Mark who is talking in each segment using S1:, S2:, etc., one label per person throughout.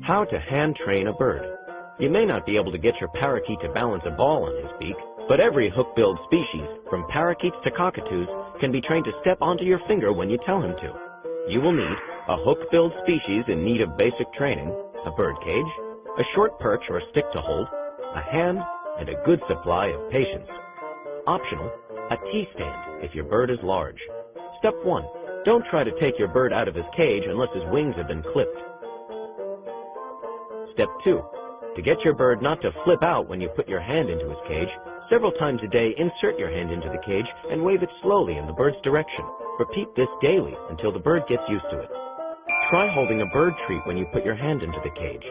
S1: How to hand train a bird. You may not be able to get your parakeet to balance a ball on his beak, but every hook-billed species, from parakeets to cockatoos, can be trained to step onto your finger when you tell him to. You will need a hook-billed species in need of basic training, a bird cage, a short perch or stick to hold, a hand, and a good supply of patience. Optional, a T-stand if your bird is large. Step 1. Don't try to take your bird out of his cage unless his wings have been clipped. Step 2. To get your bird not to flip out when you put your hand into his cage, several times a day insert your hand into the cage and wave it slowly in the bird's direction. Repeat this daily until the bird gets used to it. Try holding a bird treat when you put your hand into the cage.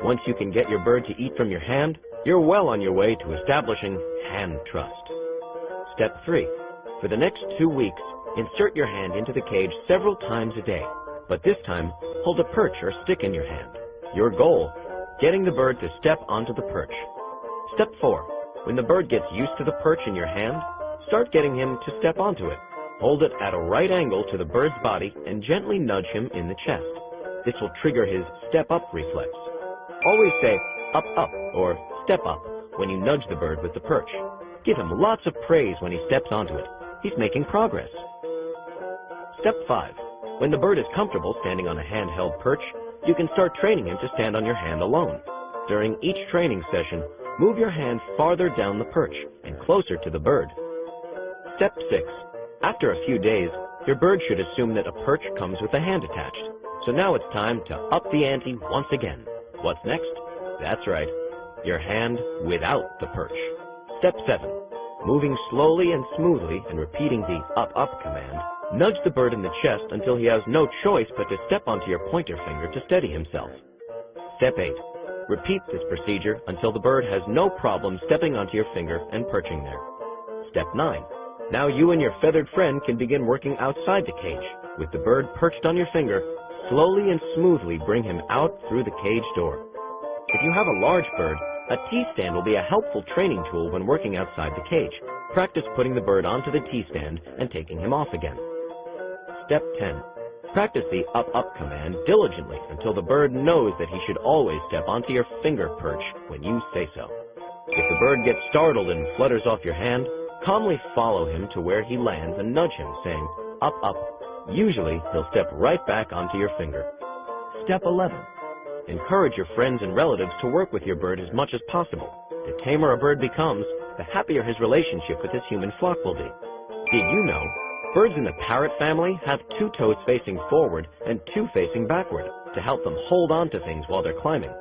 S1: Once you can get your bird to eat from your hand, you're well on your way to establishing hand trust. Step 3. For the next 2 weeks, insert your hand into the cage several times a day, but this time, hold a perch or stick in your hand. Your goal, getting the bird to step onto the perch. Step 4. When the bird gets used to the perch in your hand, start getting him to step onto it. Hold it at a right angle to the bird's body and gently nudge him in the chest. This will trigger his step-up reflex. Always say, up, up, or step up when you nudge the bird with the perch. Give him lots of praise when he steps onto it. He's making progress. Step 5. When the bird is comfortable standing on a handheld perch, you can start training him to stand on your hand alone. During each training session, move your hand farther down the perch and closer to the bird. Step 6. After a few days, your bird should assume that a perch comes with a hand attached. So now it's time to up the ante once again. What's next? That's right, your hand without the perch. Step 7. Moving slowly and smoothly and repeating the up, up command, nudge the bird in the chest until he has no choice but to step onto your pointer finger to steady himself. Step 8. Repeat this procedure until the bird has no problem stepping onto your finger and perching there. Step 9. Now you and your feathered friend can begin working outside the cage. With the bird perched on your finger, slowly and smoothly bring him out through the cage door. If you have a large bird, a T-stand will be a helpful training tool when working outside the cage. Practice putting the bird onto the T-stand and taking him off again. Step 10. Practice the up-up command diligently until the bird knows that he should always step onto your finger perch when you say so. If the bird gets startled and flutters off your hand, calmly follow him to where he lands and nudge him, saying, up, up. Usually, he'll step right back onto your finger. Step 11. Encourage your friends and relatives to work with your bird as much as possible. The tamer a bird becomes, the happier his relationship with his human flock will be. Did you know birds in the parrot family have 2 toes facing forward and 2 facing backward to help them hold on to things while they're climbing?